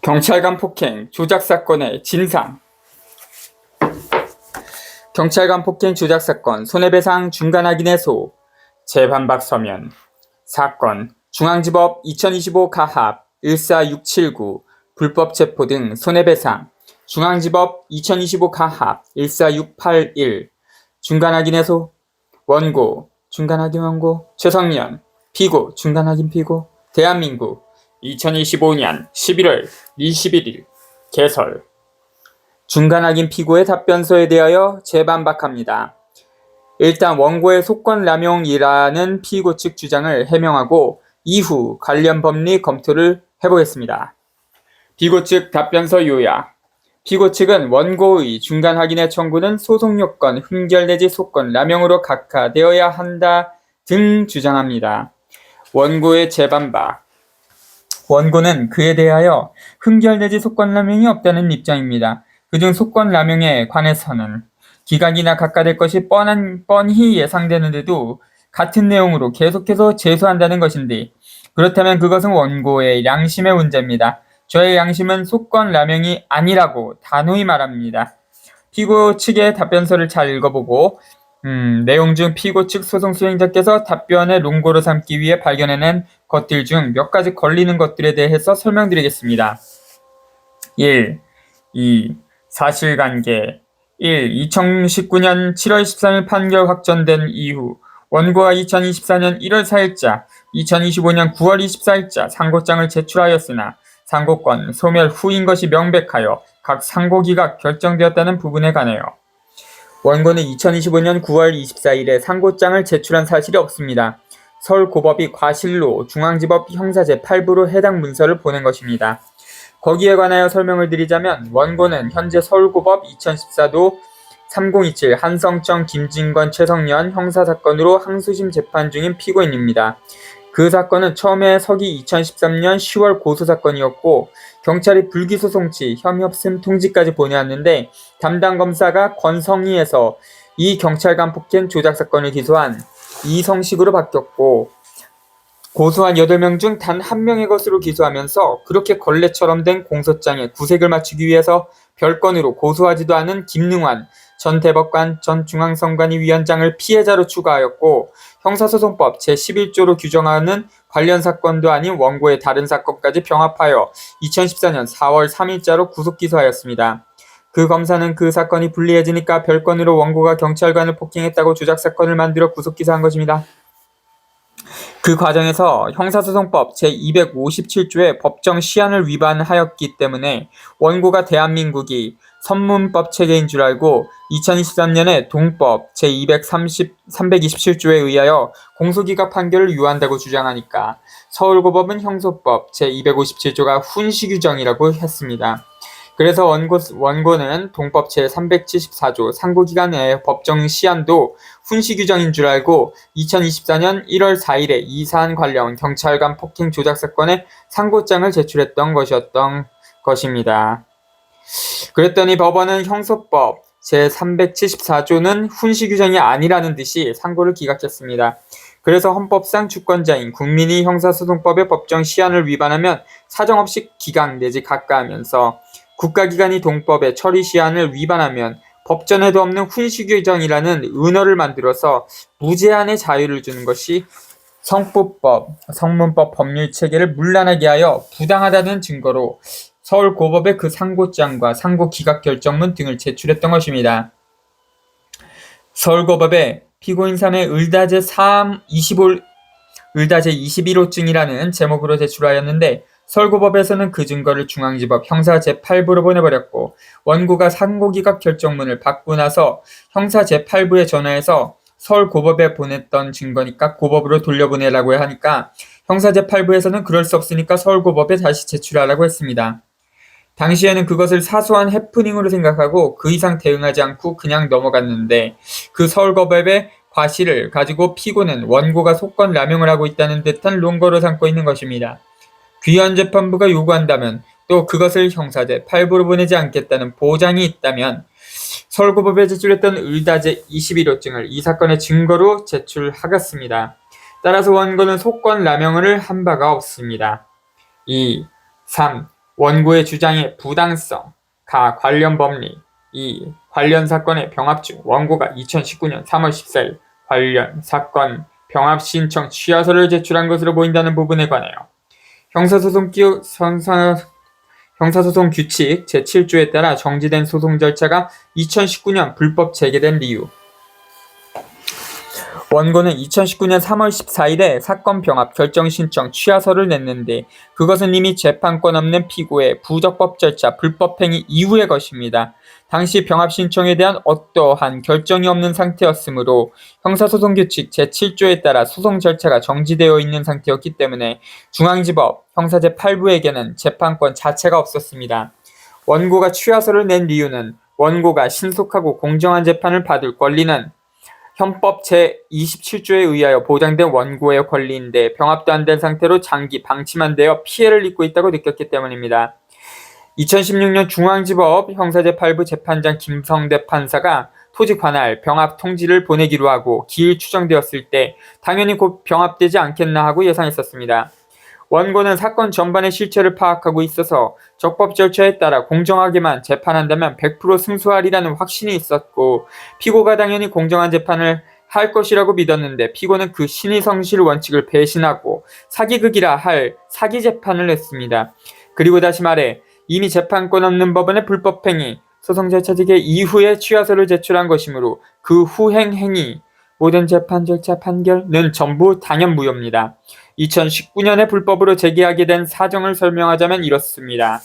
경찰관 폭행 조작 사건의 진상. 경찰관 폭행 조작 사건 손해배상 중간 확인의 소. 재반박 서면. 사건 중앙지법 2025 가합 14679 불법 체포 등 손해배상. 중앙지법 2025 가합 14681 중간 확인의 소. 원고 중간 확인 원고 최성년. 피고 중간 확인 피고. 대한민국 2025년 11월 21일 개설. 중간 확인 피고의 답변서에 대하여 재반박합니다. 일단 원고의 속건남용이라는 피고 측 주장을 해명하고 이후 관련 법리 검토를 해보겠습니다. 피고 측 답변서 요약. 피고 측은 원고의 중간 확인의 청구는 소송 요건 흠결 내지 속건남용으로 각하되어야 한다 등 주장합니다. 원고의 재반박. 원고는 그에 대하여 흠결 내지 속건남용이 없다는 입장입니다. 그중 속건남용에 관해서는 기각이나 각하될 것이 뻔히 예상되는데도 같은 내용으로 계속해서 제소한다는 것인데, 그렇다면 그것은 원고의 양심의 문제입니다. 저의 양심은 속건남용이 아니라고 단호히 말합니다. 피고 측의 답변서를 잘 읽어보고 내용 중 피고 측 소송 수행자께서 답변의 논거로 삼기 위해 발견해낸 것들 중 몇 가지 걸리는 것들에 대해서 설명드리겠습니다. 1. 2. 사실관계. 1. 2019년 7월 13일 판결 확정된 이후 원고가 2024년 1월 4일자, 2025년 9월 24일자 상고장을 제출하였으나 상고권 소멸 후인 것이 명백하여 각 상고기각 결정되었다는 부분에 관하여 원고는 2025년 9월 24일에 상고장을 제출한 사실이 없습니다. 서울고법이 과실로 중앙지법 형사 제8부로 해당 문서를 보낸 것입니다. 거기에 관하여 설명을 드리자면 원고는 현재 서울고법 2014도 3027 한성청 김진권 최성년 형사사건으로 항소심 재판 중인 피고인입니다. 그 사건은 처음에 서기 2013년 10월 고소사건이었고 경찰이 불기소송치 혐의 없음 통지까지 보내왔는데 담당 검사가 권성희에서 이 경찰관 폭행 조작 사건을 기소한 이성식으로 바뀌었고 고소한 8명 중 단 1명의 것으로 기소하면서 그렇게 걸레처럼 된 공소장에 구색을 맞추기 위해서 별건으로 고소하지도 않은 김능환 전 대법관 전 중앙선관위 위원장을 피해자로 추가하였고 형사소송법 제11조로 규정하는 관련 사건도 아닌 원고의 다른 사건까지 병합하여 2014년 4월 3일자로 구속기소하였습니다. 그 검사는 그 사건이 불리해지니까 별건으로 원고가 경찰관을 폭행했다고 조작사건을 만들어 구속기소한 것입니다. 그 과정에서 형사소송법 제257조의 법정 시한을 위반하였기 때문에 원고가 대한민국이 선문법 체계인 줄 알고 2023년에 동법 제327조에 의하여 공소기각 판결을 유한다고 주장하니까 서울고법은 형소법 제257조가 훈시 규정이라고 했습니다. 그래서 원고는 동법 제374조 상고기간의 법정 시한도 훈시 규정인 줄 알고 2024년 1월 4일에 이 사안 관련 경찰관 폭행 조작 사건의 상고장을 제출했던 것이었던 것입니다. 그랬더니 법원은 형소법 제374조는 훈시 규정이 아니라는 듯이 상고를 기각했습니다. 그래서 헌법상 주권자인 국민이 형사소송법의 법정 시한을 위반하면 사정없이 기각 내지 각하하면서 국가기관이 동법의 처리 시한을 위반하면 법전에도 없는 훈시 규정이라는 은어를 만들어서 무제한의 자유를 주는 것이 성문법 법률 체계를 문란하게 하여 부당하다는 증거로 서울고법에 그 상고장과 상고기각 결정문 등을 제출했던 것입니다. 서울고법에 피고인 3의 을다제 21호증이라는 제목으로 제출하였는데 서울고법에서는 그 증거를 중앙지법 형사 제8부로 보내버렸고 원고가 상고기각 결정문을 받고 나서 형사 제8부에 전화해서 서울고법에 보냈던 증거니까 고법으로 돌려보내라고 하니까 형사 제8부에서는 그럴 수 없으니까 서울고법에 다시 제출하라고 했습니다. 당시에는 그것을 사소한 해프닝으로 생각하고 그 이상 대응하지 않고 그냥 넘어갔는데 그 서울고법의 과실을 가지고 피고는 원고가 속건남용을 하고 있다는 듯한 논거로 삼고 있는 것입니다. 귀환재판부가 요구한다면 또 그것을 형사제 8부로 보내지 않겠다는 보장이 있다면 서울고법에 제출했던 을다제 21호증을 이 사건의 증거로 제출하겠습니다. 따라서 원고는 속건남용을 한 바가 없습니다. 2. 3. 원고의 주장의 부당성, 가. 관련 법리, 2. 관련 사건의 병합 중 원고가 2019년 3월 14일 관련 사건 병합 신청 취하서를 제출한 것으로 보인다는 부분에 관하여 형사소송 규칙 제7조에 따라 정지된 소송 절차가 2019년 불법 재개된 이유. 원고는 2019년 3월 14일에 사건 병합 결정 신청 취하서를 냈는데 그것은 이미 재판권 없는 피고의 부적법 절차 불법 행위 이후의 것입니다. 당시 병합 신청에 대한 어떠한 결정이 없는 상태였으므로 형사소송규칙 제7조에 따라 소송 절차가 정지되어 있는 상태였기 때문에 중앙지법 형사 제8부에게는 재판권 자체가 없었습니다. 원고가 취하서를 낸 이유는 원고가 신속하고 공정한 재판을 받을 권리는 헌법 제27조에 의하여 보장된 원고의 권리인데 병합도 안 된 상태로 장기 방치만 되어 피해를 입고 있다고 느꼈기 때문입니다. 2016년 중앙지법 형사제8부 재판장 김성대 판사가 토지 관할 병합 통지를 보내기로 하고 기일 추정되었을 때 당연히 곧 병합되지 않겠나 하고 예상했었습니다. 원고는 사건 전반의 실체를 파악하고 있어서 적법 절차에 따라 공정하게만 재판한다면 100% 승소하리라는 확신이 있었고 피고가 당연히 공정한 재판을 할 것이라고 믿었는데 피고는 그 신의성실 원칙을 배신하고 사기극이라 할 사기 재판을 했습니다. 그리고 다시 말해 이미 재판권 없는 법원의 불법행위, 소송 절차 재개 이후에 취하서를 제출한 것이므로 그 후행 행위, 모든 재판 절차 판결은 전부 당연무효입니다. 2019년에 불법으로 제기하게 된 사정을 설명하자면 이렇습니다.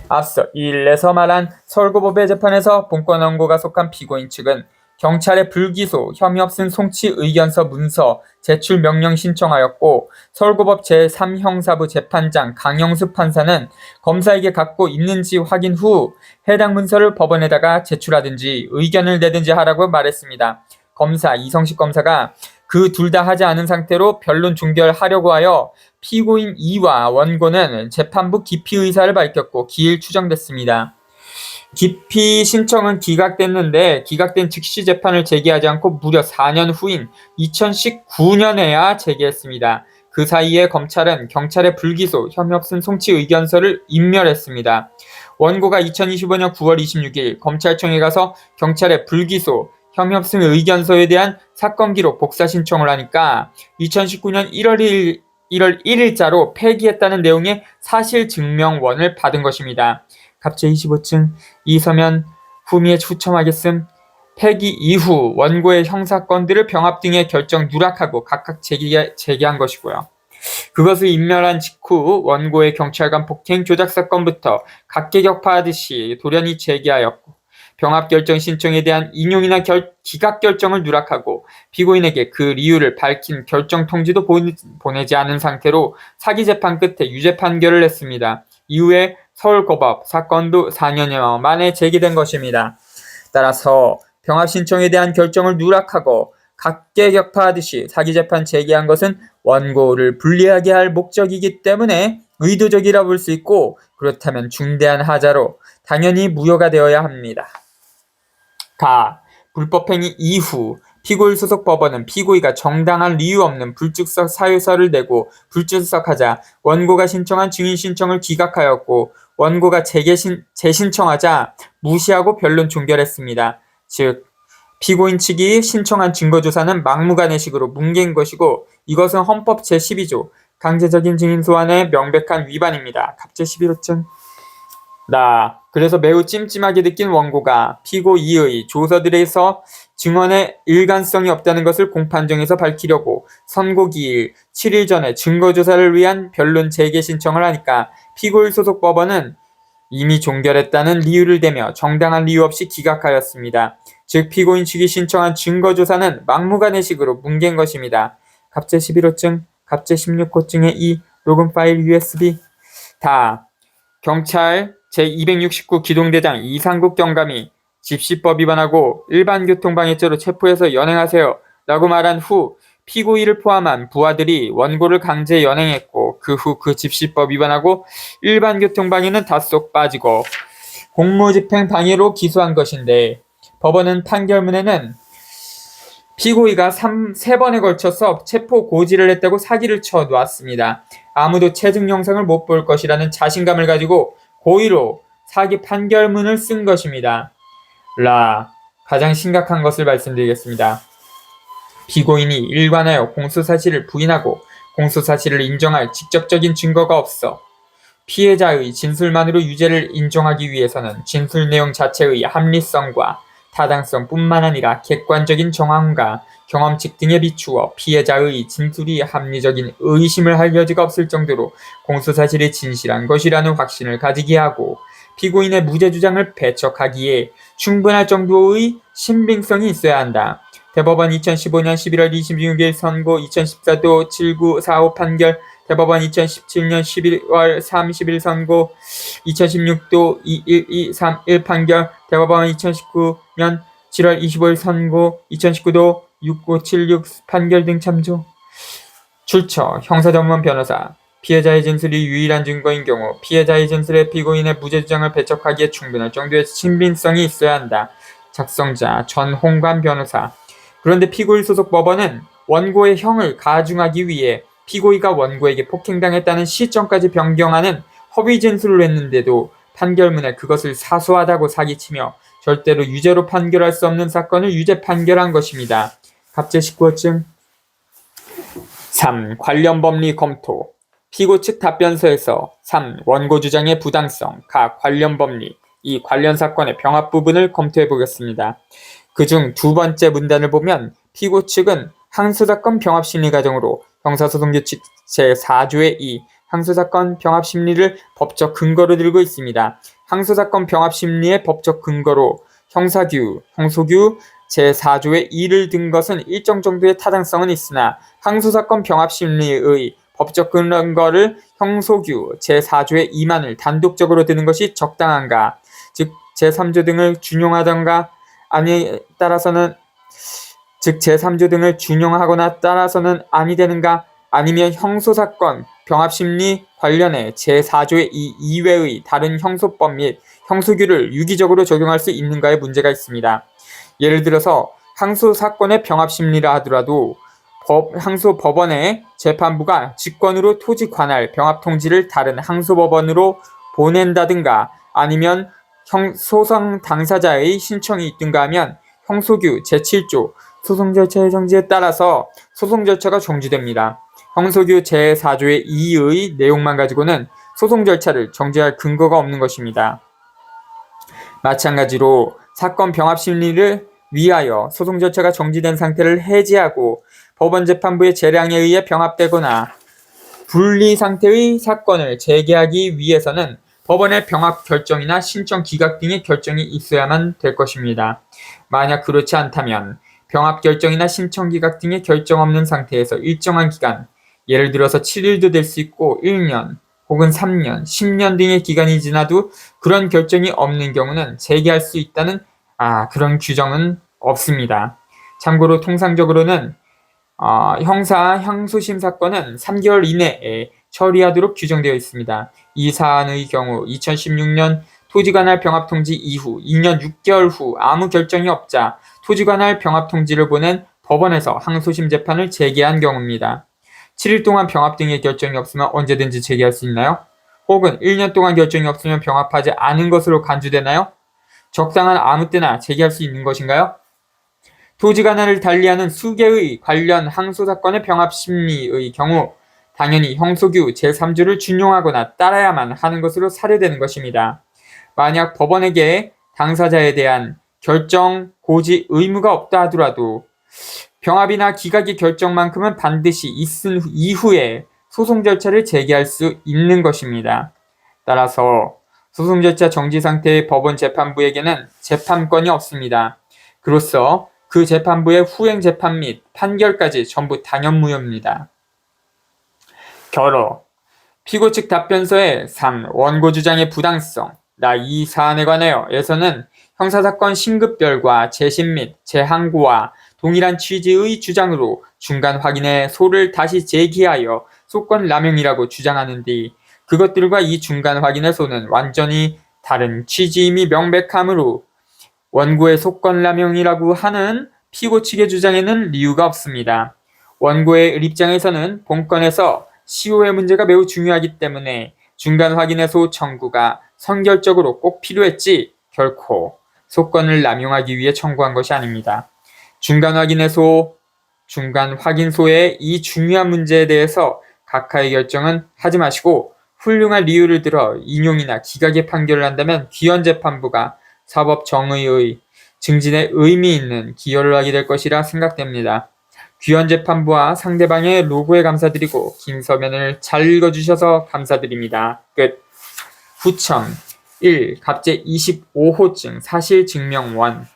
앞서 2일에서 말한 서울고법의 재판에서 본건 원고가 속한 피고인 측은 경찰에 불기소, 혐의 없음 송치 의견서 문서 제출 명령 신청하였고 서울고법 제3형사부 재판장 강영수 판사는 검사에게 갖고 있는지 확인 후 해당 문서를 법원에다가 제출하든지 의견을 내든지 하라고 말했습니다. 검사 이성식 검사가 그 둘 다 하지 않은 상태로 변론 종결하려고 하여 피고인 이와 원고는 재판부 기피 의사를 밝혔고 기일 추정됐습니다. 기피 신청은 기각됐는데 기각된 즉시 재판을 제기하지 않고 무려 4년 후인 2019년에야 제기했습니다. 그 사이에 검찰은 경찰의 불기소, 혐의 없음 송치 의견서를 인멸했습니다. 원고가 2025년 9월 26일 검찰청에 가서 경찰의 불기소, 혐의 없음 의견서에 대한 사건 기록 복사 신청을 하니까 2019년 1월 1일자로 폐기했다는 내용의 사실 증명원을 받은 것입니다. 갑제 25층 이서면 후미에 추첨하겠음. 폐기 이후 원고의 형사건들을 병합 등의 결정 누락하고 각각 제기한 것이고요. 그것을 인멸한 직후 원고의 경찰관 폭행 조작 사건부터 각계격파하듯이 돌연히 제기하였고 병합 결정 신청에 대한 인용이나 기각 결정을 누락하고 피고인에게 그 이유를 밝힌 결정 통지도 보내지 않은 상태로 사기 재판 끝에 유죄 판결을 했습니다. 이후에 서울고법 사건도 4년여 만에 제기된 것입니다. 따라서 병합 신청에 대한 결정을 누락하고 각계격파하듯이 사기 재판 제기한 것은 원고를 불리하게 할 목적이기 때문에 의도적이라 볼 수 있고 그렇다면 중대한 하자로 당연히 무효가 되어야 합니다. 불법행위 이후 피고일 소속 법원은 피고의가 정당한 이유 없는 불출석 사유서를 내고 불출석하자 원고가 신청한 증인 신청을 기각하였고 원고가 재신청하자 무시하고 변론 종결했습니다. 즉 피고인 측이 신청한 증거조사는 막무가내식으로 뭉갠 것이고 이것은 헌법 제12조 강제적인 증인 소환의 명백한 위반입니다. 갑제 11호증 그래서 매우 찜찜하게 느낀 원고가 피고 이의 조서들에서 증언의 일관성이 없다는 것을 공판정에서 밝히려고 선고기일 7일 전에 증거조사를 위한 변론 재개 신청을 하니까 피고일 소속 법원은 이미 종결했다는 이유를 대며 정당한 이유 없이 기각하였습니다. 즉 피고인 측이 신청한 증거조사는 막무가내식으로 뭉갠 것입니다. 갑제 11호증, 갑제 16호증의 2, 녹음 파일 USB 경찰 제269 기동대장 이상국 경감이 집시법 위반하고 일반교통방해죄로 체포해서 연행하세요 라고 말한 후 피고의를 포함한 부하들이 원고를 강제 연행했고 그 후 그 집시법 위반하고 일반교통방해는 다 쏙 빠지고 공무집행 방해로 기소한 것인데 법원은 판결문에는 피고의가 3번에 걸쳐서 체포 고지를 했다고 사기를 쳐 놓았습니다. 아무도 체증 영상을 못 볼 것이라는 자신감을 가지고 고의로 사기 판결문을 쓴 것입니다. 가장 심각한 것을 말씀드리겠습니다. 피고인이 일관하여 공소사실을 부인하고 공소사실을 인정할 직접적인 증거가 없어 피해자의 진술만으로 유죄를 인정하기 위해서는 진술 내용 자체의 합리성과 타당성뿐만 아니라 객관적인 정황과 경험칙 등에 비추어 피해자의 진술이 합리적인 의심을 할 여지가 없을 정도로 공소사실이 진실한 것이라는 확신을 가지게 하고 피고인의 무죄 주장을 배척하기에 충분할 정도의 신빙성이 있어야 한다. 대법원 2015년 11월 26일 선고 2014도 7945 판결 대법원 2017년 12월 30일 선고 2016도 21231 판결 대법원 2019년 7월 25일 선고 2019도 6576 판결 등 참조. 출처 형사전문 변호사 피해자의 진술이 유일한 증거인 경우 피해자의 진술에 피고인의 무죄 주장을 배척하기에 충분할 정도의 신빙성이 있어야 한다. 작성자 전홍관 변호사. 그런데 피고일 소속 법원은 원고의 형을 가중하기 위해 피고의가 원고에게 폭행당했다는 시점까지 변경하는 허위 진술을 했는데도 판결문에 그것을 사소하다고 사기치며 절대로 유죄로 판결할 수 없는 사건을 유죄 판결한 것입니다. 갑재 19호증. 3. 관련 법리 검토. 피고 측 답변서에서 3. 원고 주장의 부당성, 관련 법리, 이 관련 사건의 병합 부분을 검토해 보겠습니다. 그중 두 번째 문단을 보면 피고 측은 항소사건 병합심리가정으로 형사소송규칙 제4조의 2 항소사건 병합심리를 법적 근거로 들고 있습니다. 항소사건 병합심리의 법적 근거로 형소규 제4조의 2를 든 것은 일정 정도의 타당성은 있으나 항소사건 병합심리의 법적 근거를 형소규 제4조의 2만을 단독적으로 드는 것이 적당한가? 즉 제3조 등을 준용하던가 제3조 등을 준용하거나 따라서는 아니 되는가? 아니면 형소사건 병합심리 관련해 제4조의 2 이외의 다른 형소법 및 형소규를 유기적으로 적용할 수 있는가에 문제가 있습니다. 예를 들어서 항소사건의 병합심리라 하더라도 항소법원의 재판부가 직권으로 토지 관할 병합통지를 다른 항소법원으로 보낸다든가 아니면 소송 당사자의 신청이 있든가 하면 형소규 제7조 소송 절차의 정지에 따라서 소송 절차가 정지됩니다. 형소규 제4조의 2의 내용만 가지고는 소송 절차를 정지할 근거가 없는 것입니다. 마찬가지로 사건 병합심리를 위하여 소송 절차가 정지된 상태를 해지하고 법원 재판부의 재량에 의해 병합되거나 분리 상태의 사건을 재개하기 위해서는 법원의 병합 결정이나 신청 기각 등의 결정이 있어야만 될 것입니다. 만약 그렇지 않다면 병합 결정이나 신청 기각 등의 결정 없는 상태에서 일정한 기간, 예를 들어서 7일도 될 수 있고 1년 혹은 3년, 10년 등의 기간이 지나도 그런 결정이 없는 경우는 재개할 수 있다는 그런 규정은 없습니다. 참고로 통상적으로는 형사 항소심 사건은 3개월 이내에 처리하도록 규정되어 있습니다. 이 사안의 경우 2016년 토지관할 병합통지 이후 2년 6개월 후 아무 결정이 없자 토지관할 병합통지를 보낸 법원에서 항소심 재판을 재개한 경우입니다. 7일 동안 병합 등의 결정이 없으면 언제든지 재개할 수 있나요? 혹은 1년 동안 결정이 없으면 병합하지 않은 것으로 간주되나요? 적당한 아무 때나 재개할 수 있는 것인가요? 토지관할을 달리하는 수개의 관련 항소사건의 병합심리의 경우 당연히 형소규 제3조를 준용하거나 따라야만 하는 것으로 사료되는 것입니다. 만약 법원에게 당사자에 대한 결정, 고지 의무가 없다 하더라도 병합이나 기각의 결정만큼은 반드시 있은 이후에 소송 절차를 재개할 수 있는 것입니다. 따라서 소송 절차 정지 상태의 법원 재판부에게는 재판권이 없습니다. 그로써 그 재판부의 후행 재판 및 판결까지 전부 당연무효입니다. 결어. 피고 측 답변서의 3. 원고 주장의 부당성. 이 사안에 관하여에서는 형사사건 신급별과 재심 및 재항고와 동일한 취지의 주장으로 중간 확인의 소를 다시 제기하여 소권 남용이라고 주장하는 뒤 그것들과 이 중간 확인의 소는 완전히 다른 취지임이 명백하므로 원고의 소권 남용이라고 하는 피고 측의 주장에는 이유가 없습니다. 원고의 입장에서는 본건에서 시효의 문제가 매우 중요하기 때문에 중간 확인해소 청구가 선결적으로 꼭 필요했지 결코 소권을 남용하기 위해 청구한 것이 아닙니다. 중간 확인소의 이 중요한 문제에 대해서 각하의 결정은 하지 마시고 훌륭한 이유를 들어 인용이나 기각의 판결을 한다면 귀원재판부가 사법정의의 증진에 의미 있는 기여를 하게 될 것이라 생각됩니다. 귀원재판부와 상대방의 로고에 감사드리고 긴 서면을 잘 읽어주셔서 감사드립니다. 끝. 후첨 1. 갑제 25호증 사실증명원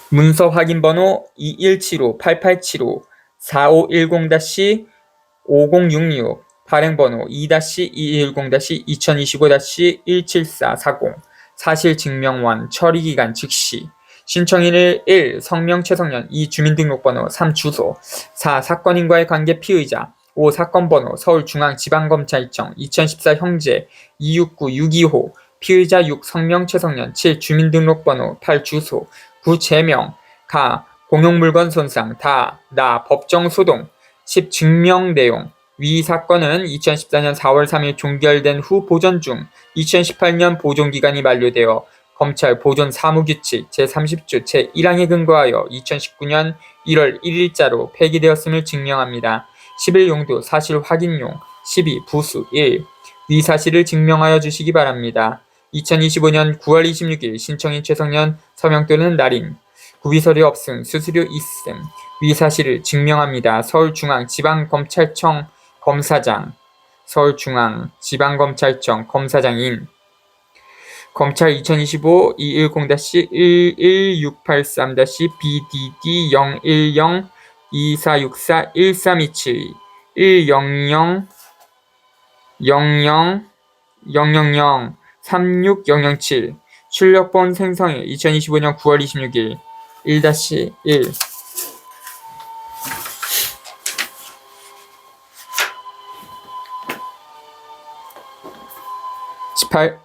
문서 확인번호 2175-8875-4510-5066 발행번호 2-2210-2025-17440 사실증명원 처리기간 즉시 신청일 1. 성명 최성년 2. 주민등록번호 3. 주소 4. 사건인과의 관계 피의자 5. 사건번호 서울중앙지방검찰청 2014 형제 269625 피의자 6. 성명 최성년 7. 주민등록번호 8. 주소 9. 제명 가 공용물건 손상 나 법정소동 10. 증명 내용 위 사건은 2014년 4월 3일 종결된 후 보존 중 2018년 보존기간이 만료되어 검찰 보존 사무규칙 제30조 제1항에 근거하여 2019년 1월 1일자로 폐기되었음을 증명합니다. 11. 용도 사실 확인용 12. 부수 1. 위 사실을 증명하여 주시기 바랍니다. 2025년 9월 26일 신청인 최성년 서명 또는 날인 구비서류 없음 수수료 있음 위 사실을 증명합니다. 서울중앙지방검찰청 검사장 서울중앙지방검찰청 검사장인 검찰 2025-2016-BDD-010-2464-1327 100-00-00-36-007 출력본 생성일 2025년 9월 26일 1-1 18